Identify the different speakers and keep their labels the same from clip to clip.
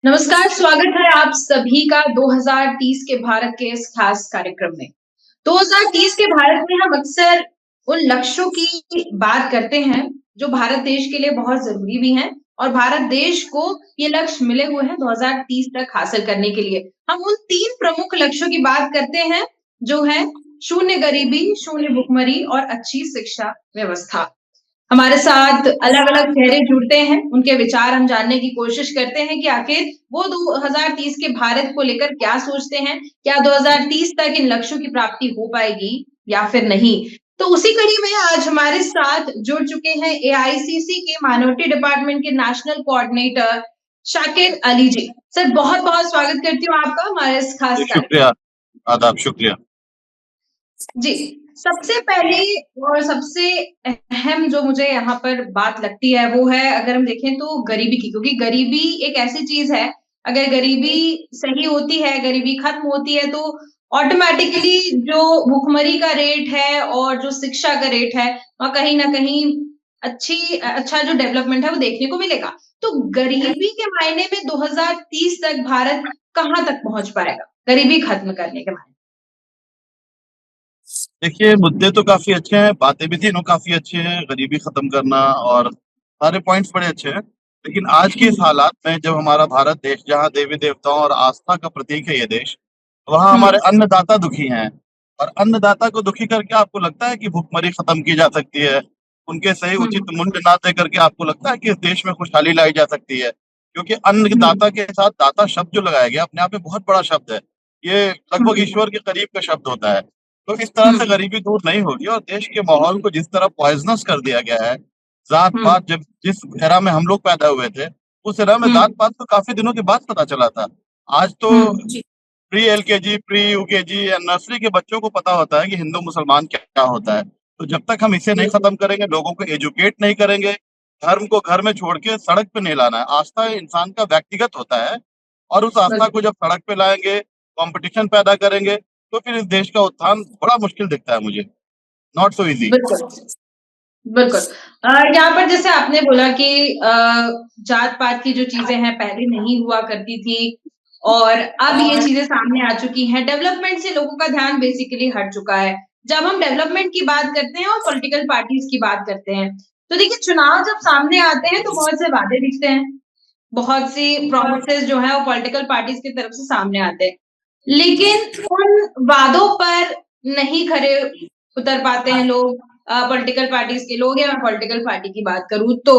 Speaker 1: नमस्कार, स्वागत है आप सभी का 2030 के भारत के इस खास कार्यक्रम में। 2030 के भारत में हम अक्सर उन लक्ष्यों की बात करते हैं, जो भारत देश के लिए बहुत ज़रूरी भी हैं और भारत देश को ये लक्ष्य मिले हुए हैं 2030 तक हासिल करने के लिए। हम उन 3 प्रमुख लक्ष्यों की बात करते हैं, जो है शून्य गरीबी, शून्य भुखमरी और अच्छी शिक्षा व्यवस्था। हमारे साथ अलग-अलग चेहरे जुड़ते हैं, उनके विचार हम जानने की कोशिश करते हैं कि आखिर वो 2030 के भारत को लेकर क्या सोचते हैं? क्या 2030 तक इन लक्ष्यों की प्राप्ति हो पाएगी या फिर नहीं? तो उसी कड़ी में आज हमारे साथ जुड़ चुके हैं एआईसीसी के माइनॉरिटी डिपार्टमेंट के नेशनल कोऑर्डिनेटर शाकिर अली जी। सर बहुत-बहुत स्वागत करती हूँ आपका हमारे इस खास
Speaker 2: जी,
Speaker 1: कार्यक्रम।
Speaker 2: शुक्रिया। आदाब, शुक्रिया।
Speaker 1: जी, सबसे पहली और सबसे अहम जो मुझे यहाँ पर बात लगती है वो है अगर हम देखें तो गरीबी की, क्योंकि गरीबी एक ऐसी चीज़ है, अगर गरीबी सही होती है, गरीबी खत्म होती है तो ऑटोमैटिकली जो भुखमरी का रेट है और जो शिक्षा का रेट है, वहाँ कहीं न कहीं अच्छा जो डेवलपमेंट है वो देखने को मिलेगा। तो गरीबी के मायने में 2030 तक भारत कहाँ तक पहुँच पाएगा? गरीबी खत्म करने के मायने
Speaker 2: देखिए, मुद्दे तो काफ़ी अच्छे हैं, बातें भी तीनों काफ़ी अच्छी हैं, गरीबी खत्म करना और सारे पॉइंट्स बड़े अच्छे हैं। लेकिन आज के इस हालात में जब हमारा भारत देश जहाँ देवी-देवताओं और आस्था का प्रतीक है ये देश, वहाँ
Speaker 1: हुँ,
Speaker 2: हमारे अन्नदाता दुखी हैं। और अन्नदाता को दुखी करके आपको लगता है कि भुखमरी खत्म की जा सकती है? उनके सही
Speaker 1: हुँ,
Speaker 2: उचित मूल्य ना दे करके आपको लगता है कि इस देश में खुशहाली लाई जा सकती है? क्योंकि
Speaker 1: हुँ।
Speaker 2: अन्नदाता के साथ दाता शब्द जो लगाया गया अपने आप में बहुत बड़ा शब्द है। ये लगभग
Speaker 1: हुँ,
Speaker 2: ईश्वर के करीब का शब्द होता है। तो इस तरह से
Speaker 1: हुँ,
Speaker 2: गरीबी दूर नहीं होगी और देश के माहौल को जिस तरह पॉइज़नस कर दिया गया है,
Speaker 1: हुँ,
Speaker 2: ज़ात-पात जब जिस एरा में हम लोग पैदा हुए थे, उस एरा में
Speaker 1: हुँ,
Speaker 2: ज़ात-पात तो काफ़ी दिनों के बाद पता चला था। आज तो
Speaker 1: हुँ, जी,
Speaker 2: प्री एलकेजी, प्री यूकेजी या नर्सरी के बच्चों को पता होता है कि हिंदू-मुसलमान क्या होता है। तो जब तक हम इसे नहीं
Speaker 1: बिल्कुल,
Speaker 2: खत्म करेंगे, लोगों को एजुकेट नहीं करेंगे, धर्म को घर में छोड़ के सड़क पे नहीं लाना है। आस्था इंसान का व्यक्तिगत होता है और उस आस्था
Speaker 1: बिल्कुल,
Speaker 2: को जब सड़क पे लाएँगे, कॉम्पिटिशन पैदा करेंगे, तो फिर इस देश का उत्थान बड़ा मुश्किल दिखता है मुझे। Not so easy.
Speaker 1: बिल्कुल, बिल्कुल। यहाँ पर जैसे आपने बोला कि जात-पात की जो चीज़ें हैं पहले नहीं हुआ करती थी और अब ये चीज़ें सामने आ चुकी हैं। डेवलपमेंट से लोगों का ध्यान बेसिकली हट चुका है। जब हम डेवलपमेंट की बात करते हैं और पॉलिटिकल पार्टीज़ की बात करते हैं, तो देखिए चुनाव जब सामने आते हैं तो बहुत से वादे दिखते हैं। बहुत सी प्रोमिसेस जो है वो पॉलिटिकल पार्टीज़ की तरफ से सामने आते हैं। लेकिन उन वादों पर नहीं खरे उतर पाते हैं लोग पॉलिटिकल पार्टीज़ के लोग या मैं पॉलिटिकल पार्टी की बात करूँ तो।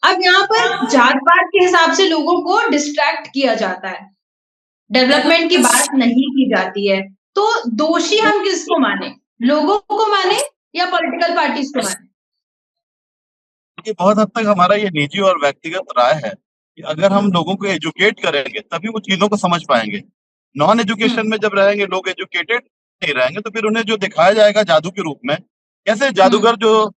Speaker 1: अब यहाँ पर जात-पात के हिसाब से लोगों को डिस्ट्रैक्ट किया जाता है। डेवलपमेंट की बात नहीं की जाती है। तो दोषी हम किसको माने? लोगों को माने या पॉलिटिकल पार्टीज़ को माने?
Speaker 2: ये बहुत हद तक हमारा ये निजी और व्यक्तिगत राय है कि अगर हम लोगों को एजुकेट करेंगे, तभी वो चीज़ों को समझ पाएँगे। नॉन
Speaker 1: हुँ,
Speaker 2: एजुकेशन में जब रहेंगे, लोग एजुकेटेड नहीं रहेंगे, तो फिर उन्हें जो दिखाया जाएगा जादू के रूप में, कैसे
Speaker 1: हुँ,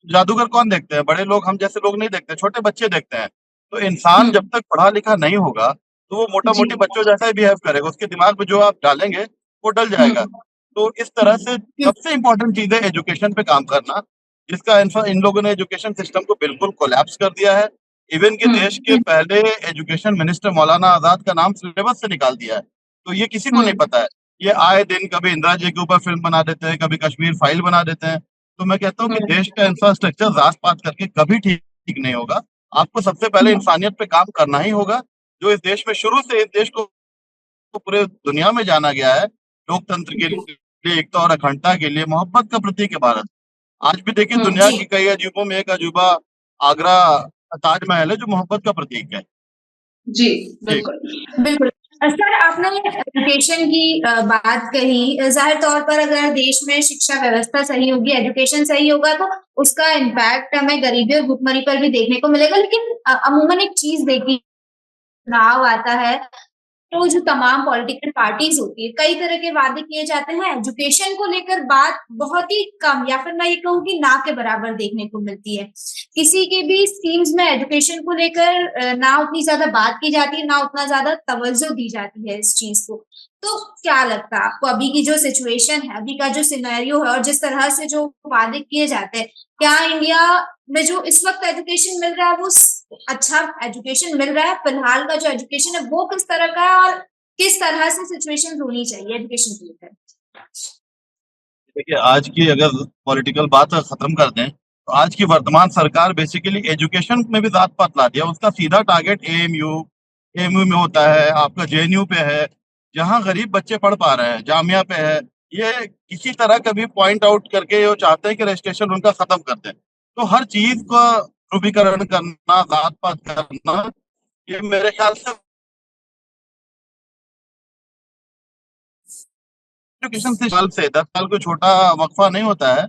Speaker 2: जादूगर कौन देखते हैं? बड़े लोग हम जैसे लोग नहीं देखते, छोटे बच्चे देखते हैं। तो इंसान
Speaker 1: हुँ,
Speaker 2: जब तक पढ़ा-लिखा नहीं होगा, तो वो
Speaker 1: जी,
Speaker 2: मोटा-मोटी बच्चों जैसा ही बिहेव करेगा। उसके दिमाग में जो आप डालेंगे, वो डल
Speaker 1: हुँ,
Speaker 2: जाएगा। तो इस तरह से सबसे इम्पोर्टेंट चीज़ है एजुकेशन पे काम करना। जिसका इन लोगों ने एजुकेशन सिस्टम को बिल्कुल कोलैप्स कर दिया है। इवन कि
Speaker 1: हुँ,
Speaker 2: देश के पहले एजुकेशन मिनिस्टर मौलाना आज़ाद का नाम सिलेबस से निकाल दिया है। तो ये किसी को
Speaker 1: हुँ,
Speaker 2: नहीं पता है। ये आए दिन कभी इंदिरा जी के ऊपर फ़िल्म बना देते हैं, कभी कश्मीर फाइल बना देते हैं। तो मैं कहता हूँ कि
Speaker 1: हुँ,
Speaker 2: देश का इंफ्रास्ट्रक्चर ज़ात-पात करके कभी ठीक नहीं होगा। आपको सबसे पहले
Speaker 1: हुँ।
Speaker 2: इंसानियत पे काम करना ही होगा। जो इस देश में शुरू से इस देश को पूरे दुनिया में जाना गया है, लोकतंत्र के
Speaker 1: जी,
Speaker 2: लिए, एकता और अखंडता के लिए, मोहब्बत का प्रतीक है भारत। आज भी देखिए दुनिया
Speaker 1: जी।
Speaker 2: की कई अजूबों में एक अजूबा आगरा ताजमहल है जो मोहब्बत का प्रतीक है।
Speaker 1: जी,
Speaker 2: जी।
Speaker 1: बिल्कुल। बिल्कुल। सर आपने एजुकेशन की बात कही ज़ाहिर तौर पर अगर देश में शिक्षा व्यवस्था सही होगी, एजुकेशन सही होगा तो उसका इम्पैक्ट हमें गरीबी और भुखमरी पर भी देखने को मिलेगा। लेकिन अमूमन एक चीज़ देखिए चुनाव आता है तो जो तमाम पॉलिटिकल पार्टीज़ होती है, कई तरह के वादे किए जाते हैं, एजुकेशन को लेकर बात बहुत ही कम या फिर मैं ये कहूँ कि ना के बराबर देखने को मिलती है। किसी की भी स्कीम्स में एजुकेशन को लेकर ना उतनी ज़्यादा बात की जाती है, ना उतना ज़्यादा तवज्जो दी जाती है इस चीज़ को। तो क्या लगता है आपको अभी की जो सिचुएशन है, अभी का जो सिनेरियो है और जिस तरह से जो वादे किए जाते हैं, क्या इंडिया में जो इस वक़्त एजुकेशन मिल रहा है वो
Speaker 3: अच्छा एजुकेशन मिल रहा है? फिलहाल का जो एजुकेशन है वो किस तरह का है और किस तरह से सिचुएशन होनी चाहिए एजुकेशन को लेकर?
Speaker 2: देखिए, आज की अगर पॉलिटिकल बात खत्म कर दें, तो आज की वर्तमान सरकार बेसिकली एजुकेशन में भी जात पात ला दिया। उसका सीधा टारगेट एएमयू में होता है, आपका जेएनयू पे है, जहाँ गरीब बच्चे पढ़ पा रहे हैं, जामिया पे है। ये किसी तरह का भी पॉइंट आउट करके वो चाहते हैं कि रजिस्ट्रेशन उनका खत्म कर दें। तो हर चीज का ध्रुवीकरण करना, जात पात करना, ये मेरे ख्याल से एजुकेशन से 10 साल कोई छोटा वक्फा नहीं होता है।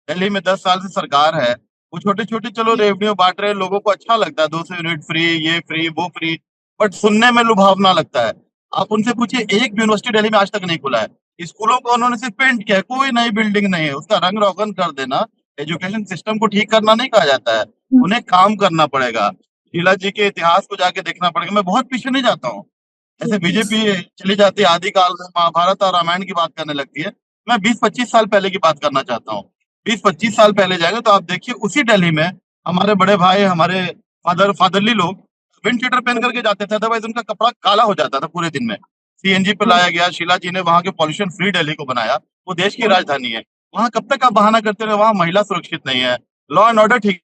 Speaker 2: दिल्ली में 10 साल से सरकार है। वो छोटे छोटे चलो रेवन्यू बांट रहे हैं, लोगों को अच्छा लगता है, 200 यूनिट फ्री, ये फ्री वो फ्री, बट सुनने में लुभावना लगता है। आप उनसे पूछिए, एक यूनिवर्सिटी दिल्ली में आज तक नहीं खुला है। स्कूलों को उन्होंने सिर्फ पेंट किया है, कोई नई बिल्डिंग नहीं है। उसका रंग रोगन कर देना एजुकेशन सिस्टम को ठीक करना नहीं कहा जाता है। उन्हें काम करना पड़ेगा। शीला जी के इतिहास को जाके देखना पड़ेगा। मैं बहुत पीछे नहीं जाता हूँ। ऐसे बीजेपी चली जाती है आदिकाल में, महाभारत और रामायण की बात करने लगती है। मैं 20-25 साल पहले की बात करना चाहता हूँ। 20-25 साल पहले जाएंगे तो आप देखिए, उसी दिल्ली में हमारे बड़े भाई, हमारे फादरली लोग विंड चीटर पहन करके जाते थे, अदरवाइज उनका कपड़ा काला हो जाता था पूरे दिन में। सीएनजी पे लाया गया, शीला जी ने वहां के पॉल्यूशन फ्री दिल्ली को बनाया। वो देश की राजधानी है। वहां कब तक आप बहाना करते रहे, वहां महिला सुरक्षित नहीं है, लॉ एंड ऑर्डर ठीक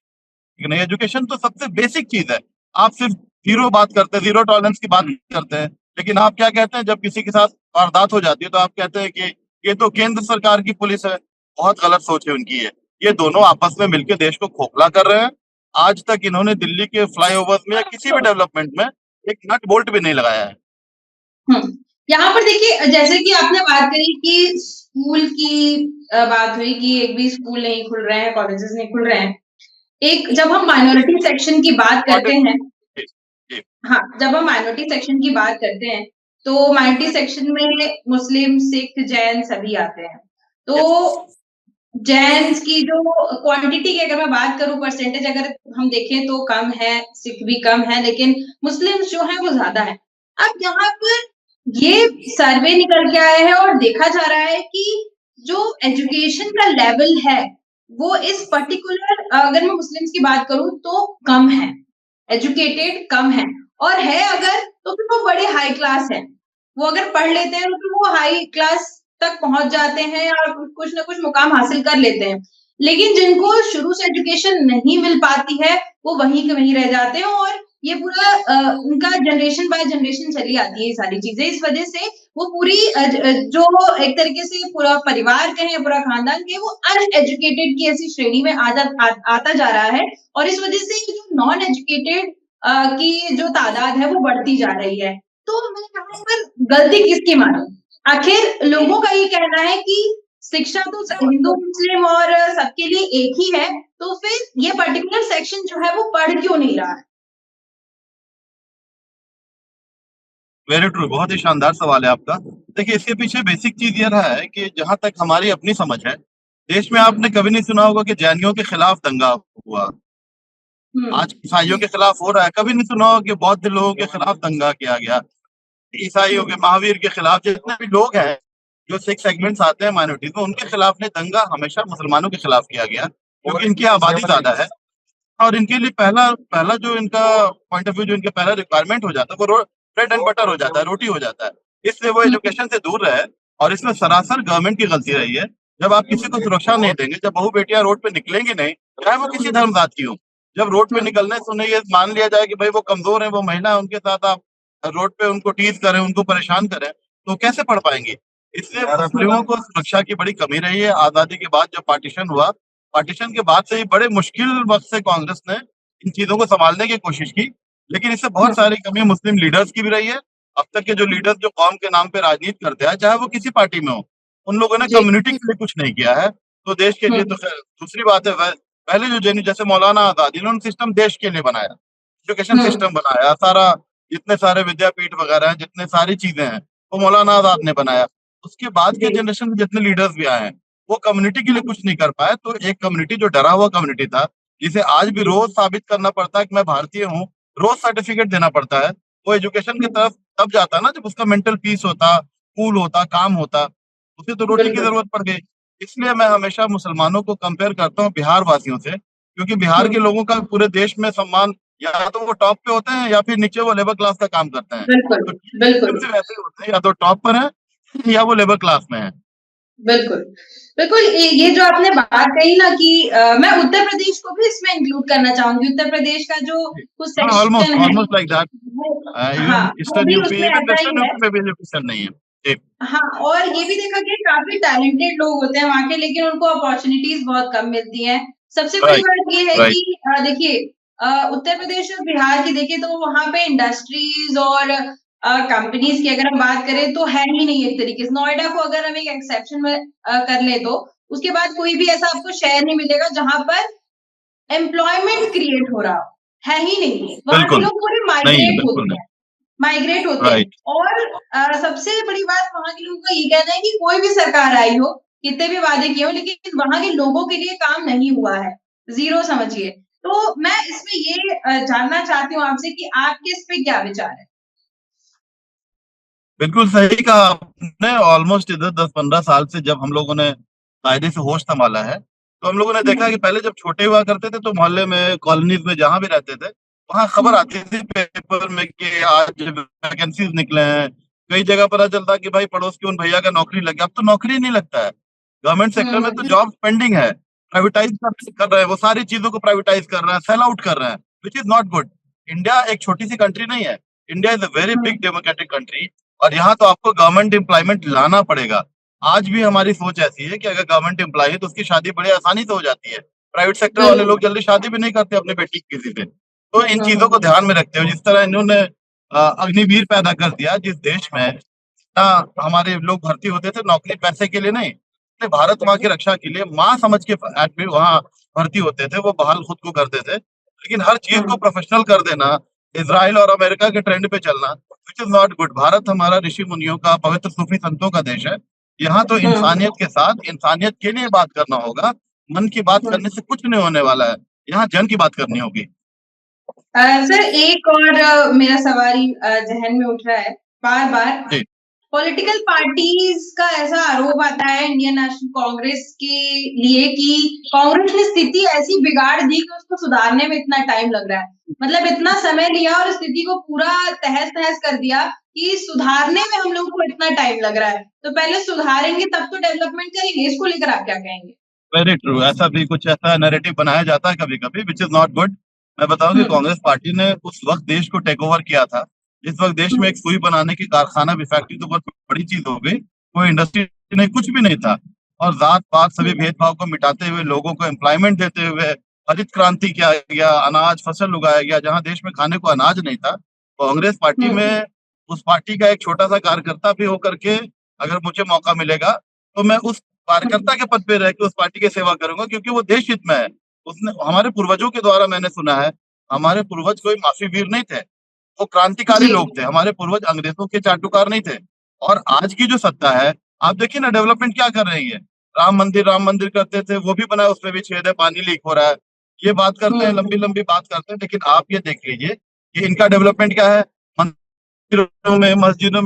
Speaker 2: नहीं। एजुकेशन तो सबसे बेसिक चीज है। आप सिर्फ जीरो बात करते हैं, जीरो टॉलरेंस की बात करते हैं, लेकिन आप क्या कहते हैं जब किसी के साथ वारदात हो जाती है, तो आप कहते हैं कि ये तो केंद्र सरकार की पुलिस है। बहुत गलत सोच है उनकी है। ये दोनों आपस में मिलकर देश को खोखला कर रहे हैं। आज तक इन्होंने दिल्ली के फ्लाईओवर्स में या किसी भी डेवलपमेंट में एक नट बोल्ट भी नहीं लगाया है।
Speaker 1: यहाँ पर देखिए, जैसे कि आपने बात करी कि स्कूल की बात हुई कि एक भी स्कूल नहीं खुल रहे हैं, कॉलेजेस नहीं खुल रहे हैं। एक जब हम माइनॉरिटी सेक्शन की बात करते हैं,
Speaker 2: जी, जी,
Speaker 1: हाँ, जब हम माइनॉरिटी सेक्शन की बात करते हैं, तो माइनॉरिटी सेक्शन में मुस्लिम, सिख, जैन सभी आते हैं।
Speaker 2: यस,
Speaker 1: तो जैन्स की जो क्वांटिटी की अगर मैं बात करूँ, परसेंटेज अगर हम देखें तो कम है, सिख भी कम है, लेकिन मुस्लिम्स जो हैं वो ज़्यादा है। अब यहाँ पर ये सर्वे निकल के आया है और देखा जा रहा है कि जो एजुकेशन का लेवल है, वो इस पर्टिकुलर अगर मैं मुस्लिम्स की बात करूँ तो कम है, एजुकेटेड कम है, और है अगर तो फिर वो बड़े हाई क्लास हैं। वो अगर पढ़ लेते हैं तो वो हाई क्लास तक पहुँच जाते हैं और कुछ न कुछ मुकाम हासिल कर लेते हैं। लेकिन जिनको शुरू से एजुकेशन नहीं मिल पाती है, वो वहीं के वहीं रह जाते हैं, और ये पूरा उनका जनरेशन बाय जनरेशन चली आती है ये सारी चीज़ें। इस वजह से वो पूरी जो एक तरीके से पूरा परिवार कहें या पूरा खानदान कहें, वो अनएजुकेटेड की ऐसी श्रेणी में आता जा रहा है, और इस वजह से ये जो नॉन एजुकेटेड की जो तादाद है वो बढ़ती जा रही है। तो मैं यहाँ पर गलती किसकी मानूँ? आखिर लोगों का ये कहना है कि शिक्षा तो हिंदू, मुस्लिम और सबके लिए एक ही है, तो फिर ये पर्टिकुलर सेक्शन जो है वो पढ़ क्यों नहीं रहा है?
Speaker 2: Very true. बहुत ही शानदार सवाल है आपका। देखिए, इसके पीछे बेसिक चीज ये रहा है कि जहां तक हमारी अपनी समझ है, देश में आपने कभी नहीं सुना होगा कि जैनियों के खिलाफ दंगा हुआ।
Speaker 1: हुँ,
Speaker 2: आज ईसाइयों के खिलाफ हो रहा है। कभी नहीं सुना होगा कि बौद्ध लोगों के खिलाफ दंगा किया गया। ईसाइयों के, महावीर के खिलाफ, जितने भी लोग हैं जो सिख सेगमेंट्स आते हैं माइनॉरिटीज में, उनके खिलाफ नहीं, दंगा हमेशा मुसलमानों के खिलाफ किया गया, क्योंकि इनकी आबादी ज्यादा है। और इनके लिए पहला पहला जो इनका पॉइंट ऑफ व्यू, जो इनका पहला रिक्वायरमेंट हो जाता है, वो ब्रेड एंड बटर हो जाता है, रोटी हो जाता है। इसलिए वो
Speaker 1: हुँ,
Speaker 2: एजुकेशन से दूर रहे। और इसमें सरासर गवर्नमेंट की गलती रही है। जब आप किसी को सुरक्षा नहीं देंगे, जब बहू बेटियां रोड पे निकलेंगी नहीं, चाहे वो किसी धर्म जात की हो, जब रोड पे
Speaker 1: हुँ,
Speaker 2: निकलने से उन्हें ये मान लिया जाए कि भाई वो कमजोर है, वो महिला है, उनके साथ आप रोड पे उनको टीज करें, उनको परेशान करें, तो कैसे पढ़ पाएंगे? इसलिए मुस्लिमों को सुरक्षा की बड़ी कमी रही है। आजादी के बाद जब पार्टीशन हुआ, पार्टीशन के बाद से ही बड़े मुश्किल वक्त से कांग्रेस ने इन चीजों को संभालने की कोशिश की, लेकिन इससे बहुत
Speaker 1: हुँ,
Speaker 2: सारी कमी मुस्लिम लीडर्स की भी रही है। अब तक के जो लीडर्स जो कौम के नाम पे राजनीति करते हैं, चाहे वो किसी पार्टी में हो, उन लोगों ने
Speaker 1: जी,
Speaker 2: कम्युनिटी के लिए कुछ नहीं किया है। तो देश के
Speaker 1: हुँ,
Speaker 2: लिए तो खैर दूसरी बात है। पहले जो जैसे मौलाना आजाद, इन्होंने सिस्टम देश के लिए बनाया, एजुकेशन
Speaker 1: हुँ,
Speaker 2: सिस्टम बनाया सारा। जितने सारे विद्यापीठ वगैरह हैं, जितने सारी चीजें हैं, वो मौलाना आजाद ने बनाया। उसके बाद के
Speaker 1: जी,
Speaker 2: जनरेशन में जितने लीडर्स भी आए हैं, वो कम्युनिटी के लिए कुछ नहीं कर पाए। तो एक कम्युनिटी जो डरा हुआ कम्युनिटी था, जिसे आज भी रोज साबित करना पड़ता है कि मैं भारतीय हूँ, रोज सर्टिफिकेट देना पड़ता है, वो एजुकेशन की
Speaker 1: हुँ,
Speaker 2: तरफ तब जाता है ना जब उसका मेंटल पीस होता, कूल होता, काम होता। उसे तो रोटी की
Speaker 1: बिल्कुल,
Speaker 2: जरूरत पड़ गई। इसलिए मैं हमेशा मुसलमानों को कंपेयर करता हूँ बिहार वासियों से, क्योंकि बिहार
Speaker 1: हुँ,
Speaker 2: के लोगों का पूरे देश में सम्मान या तो वो टॉप पे होते हैं या फिर नीचे वो लेबर क्लास का काम करते हैं।
Speaker 1: बिल्कुल,
Speaker 2: तो
Speaker 1: बिल्कुल,
Speaker 2: सिर्फ ऐसे ही होते हैं, या तो टॉप पर है या वो लेबर क्लास में है।
Speaker 1: बिल्कुल। बिल्कुल, ये जो आपने बात कही ना कि मैं उत्तर प्रदेश को भी इसमें इंक्लूड करना चाहूँगी। उत्तर प्रदेश का जो कुछ
Speaker 2: हाँ,
Speaker 1: सेक्शन
Speaker 2: ऑलमोस्ट
Speaker 1: है
Speaker 2: ऑलमोस्ट लाइक दैट।
Speaker 1: वो
Speaker 2: इवन
Speaker 1: हाँ, वो
Speaker 2: ईस्टर्न
Speaker 1: भी
Speaker 2: यूपी,
Speaker 1: उसमें
Speaker 2: इवन
Speaker 1: ऐसा ही
Speaker 2: वेस्टर्न
Speaker 1: है।
Speaker 2: यूपी में भी एजुकेशन नहीं है। जी,
Speaker 1: हाँ, और ये भी देखा गया काफ़ी टैलेंटेड लोग होते हैं वहाँ के, लेकिन उनको अपॉर्च्युनिटीज़ बहुत कम मिलती हैं। सबसे बड़ी
Speaker 2: राइट,
Speaker 1: बात ये है
Speaker 2: राइट।
Speaker 1: कि देखिए उत्तर प्रदेश और बिहार की देखें तो वहाँ पे इंडस्ट्रीज़ और कंपनीज़ की अगर हम बात करें तो है ही नहीं एक तरीके से। नोएडा को अगर हम एक एक्सेप्शन में कर लें तो, उसके बाद कोई भी ऐसा आपको शहर नहीं मिलेगा जहाँ पर एम्प्लॉयमेंट क्रिएट हो रहा हो, है ही नहीं। वहाँ के
Speaker 2: बिल्कुल,
Speaker 1: लोग पूरे
Speaker 2: नहीं है,
Speaker 1: माइग्रेट
Speaker 2: बिल्कुल
Speaker 1: होते
Speaker 2: नहीं।
Speaker 1: हैं। माइग्रेट होते हैं
Speaker 2: राइट,
Speaker 1: और सबसे बड़ी बात वहाँ के लोगों का ये कहना है कि कोई भी सरकार आई हो, कितने भी वादे किए हों, लेकिन वहाँ के लोगों के लिए काम नहीं हुआ है, ज़ीरो समझिए। तो मैं इसमें ये जानना चाहती हूँ आपसे कि आपके इस पे क्या विचार है?
Speaker 2: बिल्कुल सही कहा आपने। ऑलमोस्ट इधर 10-15 साल से जब हम लोगों ने कायदे से होश संभाला है, तो हम लोगों ने
Speaker 1: हुँ,
Speaker 2: देखा कि पहले जब छोटे हुआ करते थे तो मोहल्ले में, कॉलोनीज़ में जहाँ भी रहते थे, वहाँ खबर
Speaker 1: हुँ,
Speaker 2: आती थी पेपर में कि आज वैकेंसीज़ निकले हैं। कई जगह पता चलता कि भाई पड़ोस के उन भैया का नौकरी लग गया। अब तो नौकरी नहीं लगता है। गवर्नमेंट
Speaker 1: हुँ,
Speaker 2: सेक्टर में तो
Speaker 1: हुँ,
Speaker 2: जॉब्स पेंडिंग है। प्राइवेटाइज़ कर रहे हैं, वो सारी चीज़ों को प्राइवेटाइज़ कर रहे हैं, सेल आउट कर रहे हैं, which is not good. India एक छोटी-सी कंट्री नहीं है। India is a very
Speaker 1: hmm,
Speaker 2: big democratic country, और यहाँ तो आपको गवर्नमेंट एम्प्लॉयमेंट लाना पड़ेगा। आज भी हमारी सोच ऐसी है कि अगर गवर्नमेंट एम्प्लॉयी है तो उसकी शादी बड़ी आसानी से हो जाती है। प्राइवेट सेक्टर वाले
Speaker 1: बिल्कुल।
Speaker 2: लोग जल्दी शादी भी नहीं करते अपनी बेटी की किसी से। तो इन
Speaker 1: हुँ,
Speaker 2: चीज़ों
Speaker 1: हुँ,
Speaker 2: को ध्यान में रखते हुए जिस तरह इन्होंने अग्निवीर पैदा कर दिया जिस देश में हमारे लोग भर्ती होते थे नौकरी पैसे के लिए नहीं, अपने भारत माँ की रक्षा के लिए माँ समझ के आदमी वहाँ भर्ती होते थे, वो बहाल खुद को करते थे। लेकिन हर चीज़ को
Speaker 1: हुँ,
Speaker 2: प्रोफेशनल कर देना, इज़राइल और अमेरिका के ट्रेंड पे चलना, which is not good. Bharat हमारा ऋषि मुनियों का, पवित्र सूफी संतों का देश है। यहाँ तो
Speaker 1: हुँ,
Speaker 2: इंसानियत के साथ इंसानियत के लिए बात करना होगा। मन की बात
Speaker 1: हुँ।
Speaker 2: करने से कुछ नहीं होने वाला है। यहाँ जन की बात करनी होगी।
Speaker 1: सर एक और मेरा सवाल ज़हन में उठ रहा है बार-बार
Speaker 2: जी,
Speaker 1: पॉलिटिकल पार्टीज़ का ऐसा आरोप आता है इंडियन नेशनल कांग्रेस के लिए कि कांग्रेस ने स्थिति ऐसी बिगाड़ दी कि उसको सुधारने में इतना टाइम लग रहा है। मतलब इतना समय लिया और स्थिति को पूरा तहस-नहस कर दिया कि सुधारने में हम लोगों को इतना टाइम लग रहा है। तो पहले सुधारेंगे तब तो डेवलपमेंट करेंगे। इसको लेकर आप क्या कहेंगे?
Speaker 2: Very true. ऐसा भी कुछ ऐसा नैरेटिव बनाया जाता है कभी-कभी, व्हिच इज़ नॉट गुड। मैं बताऊँ कि
Speaker 1: हुँ,
Speaker 2: कांग्रेस पार्टी ने उस वक़्त देश को टेक ओवर किया था, जिस वक़्त देश
Speaker 1: हुँ,
Speaker 2: में एक सुई बनाने की कारखाना भी, फैक्ट्री तो बहुत बड़ी चीज़ हो गई। कोई इंडस्ट्री नहीं, कुछ भी नहीं था। और ज़ात-पात सभी
Speaker 1: हुँ,
Speaker 2: भेदभाव को मिटाते हुए, लोगों को एम्प्लॉयमेंट देते हुए, हरित क्रांति किया गया, अनाज, फसल उगाया गया, जहाँ देश में खाने को अनाज नहीं था। कांग्रेस पार्टी
Speaker 1: हुँ,
Speaker 2: में उस पार्टी का एक छोटा-सा कार्यकर्ता भी होकर के अगर मुझे मौका मिलेगा, तो मैं उस कार्यकर्ता के पद पे रह के उस पार्टी की सेवा करूँगा, क्योंकि वो देश हित में है। उसने हमारे पूर्वजों के द्वारा मैंने सुना है, हमारे पूर्वज कोई माफी वीर नहीं थे, वो क्रांतिकारी
Speaker 1: जी।
Speaker 2: लोग थे। हमारे पूर्वज अंग्रेज़ों के चाटुकार नहीं थे। और आज की जो सत्ता है, आप देखिए ना डेवलपमेंट क्या कर रही है। राम मंदिर करते थे, वो भी बना है, उसमें भी छेद है, पानी लीक हो रहा है। ये बात करते हैं,
Speaker 1: हुँ,
Speaker 2: लंबी-लंबी बात करते हैं, लेकिन आप ये देख लीजिए कि इनका डेवलपमेंट क्या है? मस्जिदों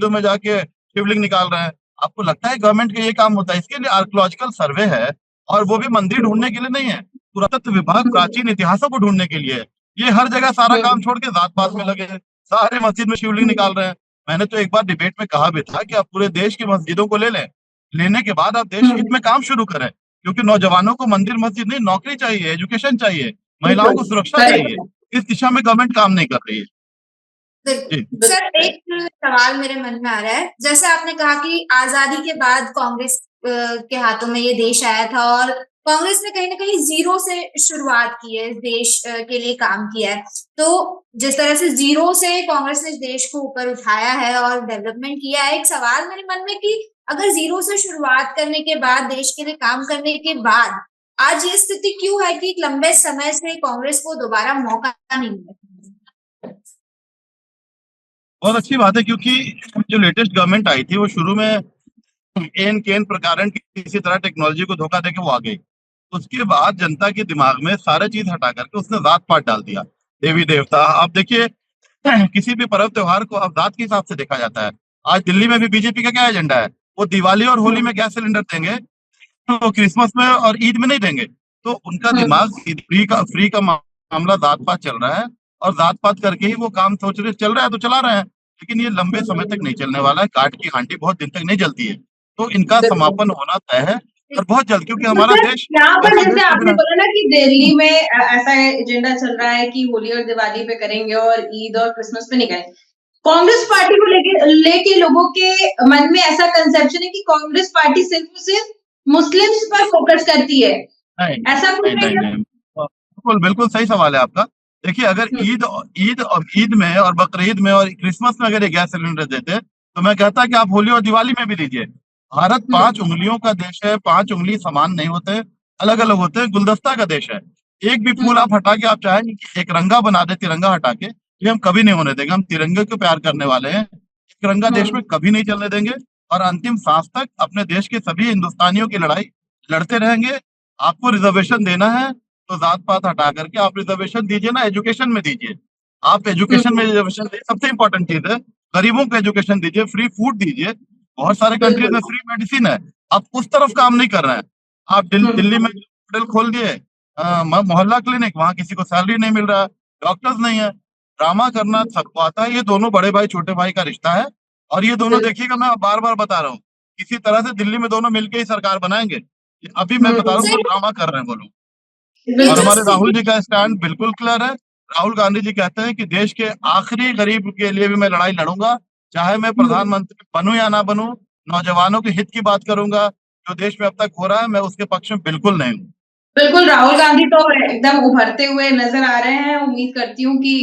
Speaker 2: में जाके शिवलिंग निकाल रहे हैं। आपको लगता है गवर्नमेंट का ये काम होता है? इसके लिए आर्कियोलॉजिकल सर्वे है, और वो भी मंदिर ढूँढने के लिए नहीं है। पुरातत्व विभाग
Speaker 1: हुँ,
Speaker 2: प्राचीन इतिहासों को ढूँढने के लिए है। ये हर जगह सारा
Speaker 1: हुँ,
Speaker 2: काम छोड़ के ज़ात-पात में लगे हैं। सारे मस्जिद में शिवलिंग
Speaker 1: हुँ,
Speaker 2: निकाल रहे हैं। मैंने तो एक बार डिबेट में कहा भी था कि आप पूरे देश की मस्जिदों को ले लें। लेने के बाद आप देश
Speaker 1: हुँ,
Speaker 2: हित में काम शुरू करें, क्योंकि नौजवानों को मंदिर मस्जिद नहीं, नौकरी चाहिए, एजुकेशन चाहिए, महिलाओं
Speaker 1: बिल्कुल,
Speaker 2: को सुरक्षा चाहिए।
Speaker 1: करेक्ट,
Speaker 2: इस दिशा में गवर्नमेंट काम नहीं कर रही है।
Speaker 3: बिल्कुल।
Speaker 2: जी,
Speaker 3: सर
Speaker 1: बिल्कुल,
Speaker 3: एक सवाल मेरे मन में आ रहा है, जैसे आपने कहा कि आज़ादी के बाद कांग्रेस के हाथों में ये देश आया था और कांग्रेस ने कहीं न कहीं ज़ीरो से शुरुआत की है, इस देश के लिए काम किया है। तो जिस तरह से ज़ीरो से कांग्रेस ने इस देश को ऊपर उठाया है और डेवलपमेंट किया है, एक सवाल मेरे मन में कि अगर ज़ीरो से शुरुआत करने के बाद, देश के लिए काम करने के बाद, आज ये स्थिति क्यों है कि एक लंबे समय से कांग्रेस को दोबारा मौका नहीं मिला?
Speaker 2: बहुत अच्छी बात है, क्योंकि जो लेटेस्ट गवर्नमेंट आई थी वो शुरू में एन केन प्रकारण की किसी तरह टेक्नोलॉजी को धोखा देके वो आ गई। उसके बाद जनता के दिमाग में सारा चीज हटा करके उसने जात पात डाल दिया, देवी देवता। आप देखिए किसी भी पर्व त्योहार को अब जात के हिसाब से देखा जाता है। आज दिल्ली में भी बीजेपी का क्या एजेंडा है? वो दिवाली और होली
Speaker 1: हुँ,
Speaker 2: में गैस सिलेंडर देंगे, तो क्रिसमस में और ईद में नहीं देंगे। तो उनका
Speaker 1: हुँ,
Speaker 2: दिमाग फ्री का मामला जात पात चल रहा है, और जात पात करके ही वो काम सोच रहे, चल रहा है तो चला रहे हैं, लेकिन ये लंबे समय तक नहीं चलने वाला है। काठ की हांडी बहुत दिन तक नहीं जलती है, तो इनका
Speaker 1: बिल्कुल।
Speaker 2: समापन होना तय है, और बहुत जल्द, क्योंकि
Speaker 1: तो
Speaker 2: हमारा
Speaker 1: सर
Speaker 2: देश
Speaker 1: यहाँ पर
Speaker 2: ऐसा
Speaker 1: जैसे
Speaker 2: देश कभी
Speaker 1: आपने
Speaker 2: ना।
Speaker 1: बोला ना कि दिल्ली में ऐसा एजेंडा चल रहा है कि होली और दिवाली पे करेंगे और ईद और क्रिसमस पे नहीं करेंगे। कांग्रेस पार्टी को लेके लोगों के मन में ऐसा कंसेप्शन है कि कांग्रेस पार्टी सिर्फ और सिर्फ मुस्लिम्स पर फोकस करती है,
Speaker 2: नहीं
Speaker 1: ऐसा कुछ
Speaker 2: नहीं
Speaker 1: है
Speaker 2: नहीं
Speaker 1: क्या?
Speaker 2: नहीं, बिल्कुल बिल्कुल सही सवाल है आपका। देखिए, अगर
Speaker 1: हम्म,
Speaker 2: ईद में और बकरीद में और क्रिसमस में अगर ये गैस सिलेंडर देते, तो मैं कहता कि आप होली और दिवाली में भी दीजिए। भारत
Speaker 1: हम्म,
Speaker 2: 5 उंगलियों का देश है, 5 उंगली समान नहीं होते, अलग अलग होते हैं, गुलदस्ता का देश है। एक भी फूल
Speaker 1: हम्म,
Speaker 2: आप हटा के आप चाहेंगे कि एक रंगा बना दे, तिरंगा हटा के, ये हम कभी नहीं होने देंगे। हम तिरंगे को प्यार करने वाले हैं, तिरंगा देश में
Speaker 1: हम्म,
Speaker 2: कभी नहीं चलने देंगे, और अंतिम सांस तक अपने देश के सभी हिंदुस्तानियों की लड़ाई लड़ते रहेंगे। आपको रिजर्वेशन देना है, तो जात पात हटा करके आप रिजर्वेशन दीजिए ना, एजुकेशन में दीजिए। आप एजुकेशन में
Speaker 1: हम्म,
Speaker 2: रिजर्वेशन दीजिए, सबसे इंपॉर्टेंट चीज है। गरीबों को एजुकेशन दीजिए, फ्री फूड दीजिए। बहुत सारे कंट्रीज
Speaker 1: बिल्कुल।
Speaker 2: में फ्री मेडिसिन है, आप उस तरफ काम नहीं कर रहे हैं। आप दिल्ली में
Speaker 1: हम्म,
Speaker 2: हॉस्पिटल खोल दिए, मोहल्ला क्लिनिक, वहां किसी को सैलरी नहीं मिल रहा है, डॉक्टर्स नहीं है। ड्रामा करना सबको आता है, ये दोनों बड़े भाई छोटे भाई का रिश्ता है, और ये दोनों
Speaker 1: बिल्कुल।
Speaker 2: देखिएगा, मैं बार बार बता रहा हूँ, किसी तरह से दिल्ली में दोनों मिलके ही सरकार बनाएंगे। अभी मैं बता रहा हूँ,
Speaker 3: सर
Speaker 2: वो ड्रामा कर रहे हैं वो लोग।
Speaker 3: ये
Speaker 2: और
Speaker 3: जो
Speaker 2: हमारे राहुल
Speaker 3: स्थिति
Speaker 2: जी का स्टैंड बिल्कुल क्लियर है। राहुल गांधी जी कहते हैं कि देश के आखिरी गरीब के लिए भी मैं लड़ाई लड़ूंगा, चाहे मैं
Speaker 1: हम्म,
Speaker 2: प्रधानमंत्री बनूं या ना बनूं। नौजवानों के हित की बात करूंगा, जो देश में अब तक हो रहा है, मैं उसके पक्ष में बिल्कुल नहीं हूँ।
Speaker 1: बिल्कुल राहुल गांधी तो एकदम उभरते हुए नजर आ रहे हैं। उम्मीद करती हूँ कि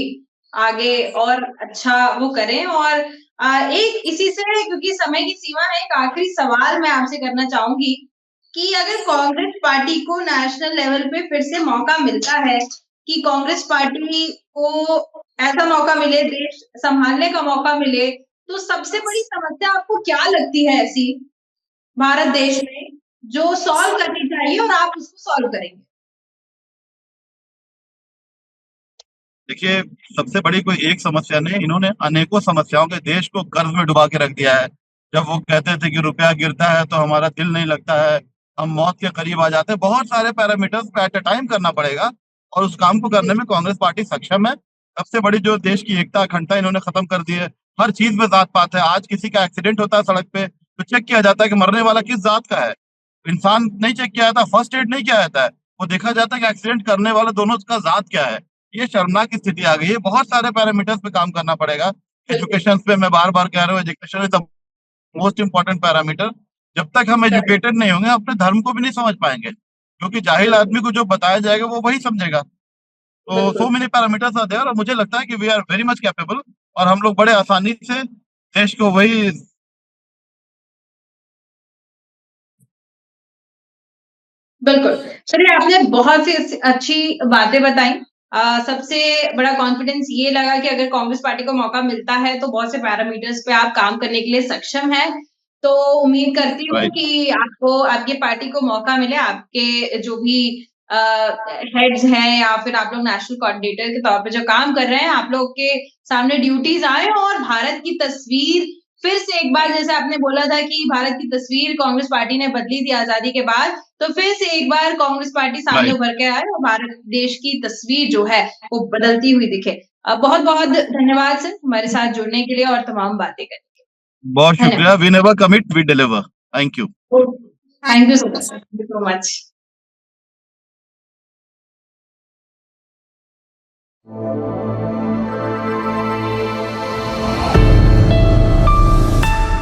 Speaker 1: आगे और अच्छा वो करें। और एक इसी से, क्योंकि समय की सीमा है, एक आखिरी सवाल मैं आपसे करना चाहूंगी कि अगर कांग्रेस पार्टी को नेशनल लेवल पे फिर से मौका मिलता है कि कांग्रेस पार्टी को ऐसा मौका मिले, देश संभालने का मौका मिले, तो सबसे बड़ी समस्या आपको क्या लगती है ऐसी भारत देश में जो सॉल्व करनी चाहिए और आप उसको सॉल्व करेंगे?
Speaker 2: देखिए, सबसे बड़ी कोई एक समस्या नहीं, इन्होंने अनेकों समस्याओं के देश को कर्ज में डुबा के रख दिया है। जब वो कहते थे कि रुपया गिरता है तो हमारा दिल नहीं लगता है, हम मौत के करीब आ जाते हैं, बहुत सारे पैरामीटर्स पे एट अ टाइम करना पड़ेगा, और उस काम को करने में कांग्रेस पार्टी सक्षम है। सबसे बड़ी जो देश की एकता अखंडता इन्होंने खत्म कर दी है। हर चीज में जात पात है। आज किसी का एक्सीडेंट होता है सड़क पे, तो चेक किया जाता है कि मरने वाला किस जात का है। इंसान नहीं चेक किया जाता, फर्स्ट एड नहीं किया जाता है, वो देखा जाता है कि एक्सीडेंट करने वाले दोनों का जात क्या है। ये शर्मनाक स्थिति आ गई है। बहुत सारे पैरामीटर्स पे काम करना पड़ेगा।
Speaker 1: बिल्कुल,
Speaker 2: एजुकेशन पे मैं बार बार कह रहा हूँ, education is the most important parameter. जब तक हम
Speaker 1: करेक्ट,
Speaker 2: एजुकेटेड नहीं होंगे, अपने धर्म को भी नहीं समझ पाएंगे, क्योंकि जाहिल
Speaker 1: बिल्कुल,
Speaker 2: आदमी को जो बताया जाएगा वो वही समझेगा। तो
Speaker 1: बिल्कुल,
Speaker 2: सो मेनी पैरामीटर्स आते हैं, और मुझे लगता है कि we are very much capable, और हम लोग बड़े आसानी से देश को वही।
Speaker 1: बिल्कुल। चलिए, आपने बहुत सी अच्छी बातें बताई। सबसे बड़ा कॉन्फिडेंस ये लगा कि अगर कांग्रेस पार्टी को मौका मिलता है, तो बहुत से पैरामीटर्स पे आप काम करने के लिए सक्षम हैं। तो उम्मीद करती हूँ
Speaker 2: राइट।
Speaker 1: कि आपको आपकी पार्टी को मौका मिले, आपके जो भी अ, हेड्स हैं या फिर आप लोग नेशनल कोऑर्डिनेटर के तौर पे जो काम कर रहे हैं, आप लोग के सामने ड्यूटीज़ आएँ और भारत की तस्वीर फिर से एक बार, जैसे आपने बोला था कि भारत की तस्वीर कांग्रेस पार्टी ने बदली थी आज़ादी के बाद, तो फिर से एक बार कांग्रेस पार्टी सामने
Speaker 2: राइट।
Speaker 1: उभर के आए और भारत देश की तस्वीर जो है, वो बदलती हुई दिखे। बहुत-बहुत धन्यवाद सर, हमारे साथ जुड़ने के लिए और तमाम बातें करने
Speaker 2: बहुत
Speaker 1: के लिए।
Speaker 2: शुक्रिया।
Speaker 1: धन्यवाद।
Speaker 2: We never commit, we deliver. Thank you.
Speaker 1: Thank you so much sir. Thank you so much.